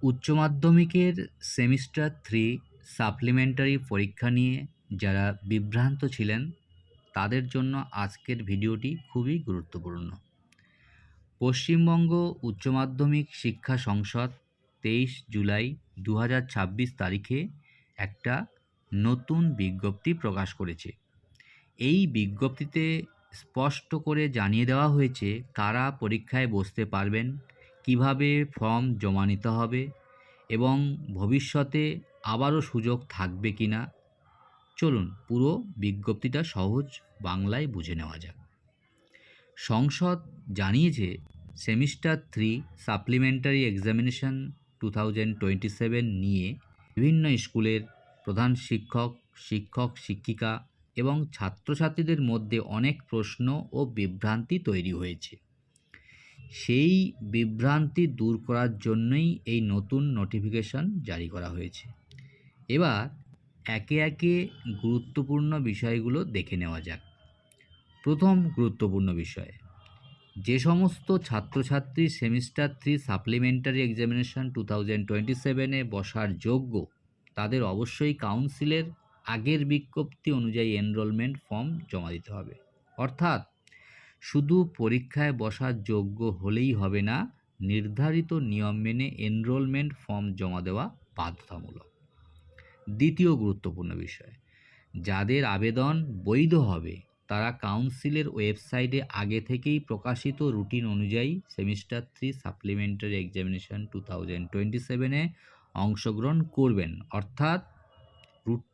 উচ্চ মাধ্যমিকের semester 3 supplementary পরীক্ষা নিয়ে যারা বিভ্রান্ত ছিলেন তাদের জন্য আজকের ভিডিওটি খুবই গুরুত্বপূর্ণ। পশ্চিমবঙ্গ উচ্চ মাধ্যমিক শিক্ষা সংসদ 23 জুলাই 2026 তারিখে একটা নতুন বিজ্ঞপ্তি প্রকাশ করেছে। এই বিজ্ঞপ্তিতে স্পষ্ট করে জানিয়ে দেওয়া হয়েছে কারা পরীক্ষায় বসতে পারবেন, কিভাবে ফর্ম জমা নিতে হবে এবং ভবিষ্যতে আবারও সুযোগ থাকবে কি না। চলুন পুরো বিজ্ঞপ্তিটা সহজ বাংলায় বুঝে নেওয়া যাক। সংসদ জানিয়েছে সেমিস্টার 3 সাপ্লিমেন্টারি এক্সামিনেশন 2027 নিয়ে বিভিন্ন স্কুলের প্রধান শিক্ষক, শিক্ষিকা এবং ছাত্রছাত্রীদের মধ্যে অনেক প্রশ্ন ও বিভ্রান্তি তৈরি হয়েছে। সেই বিভ্রান্তি দূর করার জন্যই এই নতুন নোটিফিকেশন জারি করা হয়েছে। এবার একে একে গুরুত্বপূর্ণ বিষয়গুলো দেখে নেওয়া যাক। প্রথম গুরুত্বপূর্ণ বিষয়, যে সমস্ত ছাত্রছাত্রী সেমিস্টার 3 সাপ্লিমেন্টারি এক্সামিনেশন 2027-এ বসার যোগ্য তাদের অবশ্যই কাউন্সিলের আগের বিজ্ঞপ্তি অনুযায়ী এনরোলমেন্ট ফর্ম জমা দিতে হবে। অর্থাৎ শুধু পরীক্ষায় বসার যোগ্য হলেই হবে না, নির্ধারিত নিয়ম মেনে এনরোলমেন্ট ফর্ম জমা দেওয়া বাধ্যতামূলক। দ্বিতীয় গুরুত্বপূর্ণ বিষয়, যাদের আবেদন বৈধ হবে তারা কাউন্সিলের ওয়েবসাইটে আগে থেকেই প্রকাশিত রুটিন অনুযায়ী সেমিস্টার 3 সাপ্লিমেন্টারি এক্সামিনেশন 2027-এ অংশগ্রহণ করবেন। অর্থাৎ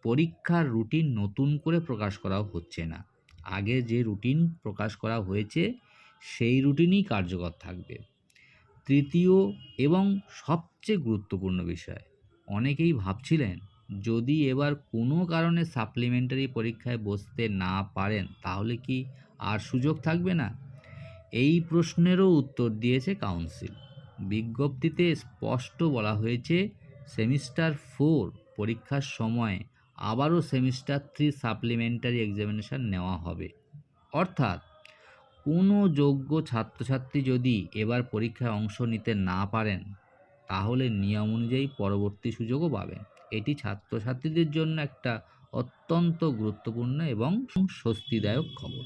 পরীক্ষার রুটিন নতুন করে প্রকাশ করা হচ্ছে না, আগে যে রুটিন প্রকাশ করা হয়েছে সেই রুটিনই কার্যকর থাকবে। তৃতীয় এবং সবচেয়ে গুরুত্বপূর্ণ বিষয়, অনেকেই ভাবছিলেন যদি এবার কোনো কারণে সাপ্লিমেন্টারি পরীক্ষায় বসতে না পারেন তাহলে কি আর সুযোগ থাকবে না। এই প্রশ্নেরও উত্তর দিয়েছে কাউন্সিল। বিজ্ঞপ্তিতে স্পষ্ট বলা হয়েছে সেমিস্টার 4 পরীক্ষার সময় আবারও সেমিস্টার 3 সাপ্লিমেন্টারি এক্সামিনেশন নেওয়া হবে। অর্থাৎ কোনো যোগ্য ছাত্রছাত্রী যদি এবার পরীক্ষায় অংশ নিতে না পারেন তাহলে নিয়ম অনুযায়ী পরবর্তী সুযোগও পাবেন। এটি ছাত্রছাত্রীদের জন্য একটা অত্যন্ত গুরুত্বপূর্ণ এবং স্বস্তিদায়ক খবর।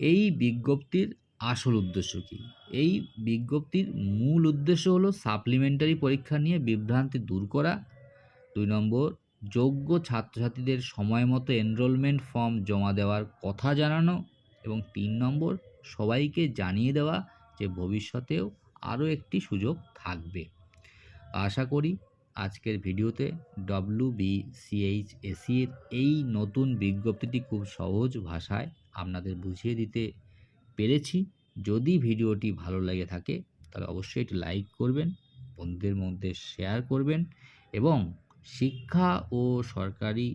এই বিজ্ঞপ্তির আসল উদ্দেশ্য কী? এই বিজ্ঞপ্তির মূল উদ্দেশ্য হলো সাপ্লিমেন্টারি পরীক্ষা নিয়ে বিভ্রান্তি দূর করা। 2 নম্বর, যোগ্য ছাত্রছাত্রীদের সময় মতো এনরোলমেন্ট ফর্ম জমা দেওয়ার কথা জানানো এবং 3 নম্বর, সবাইকে জানিয়ে দেওয়া যে ভবিষ্যতেও আরও একটি সুযোগ থাকবে। আশা করি আজকের ভিডিওতে WBCHSE-র এই নতুন বিজ্ঞপ্তিটি খুব সহজ ভাষায় আপনাদের বুঝিয়ে দিতে পেরেছি। যদি ভিডিওটি ভালো লেগে থাকে তাহলে অবশ্যই এটি লাইক করবেন, বন্ধুদের মধ্যে শেয়ার করবেন এবং শিক্ষা ও সরকারি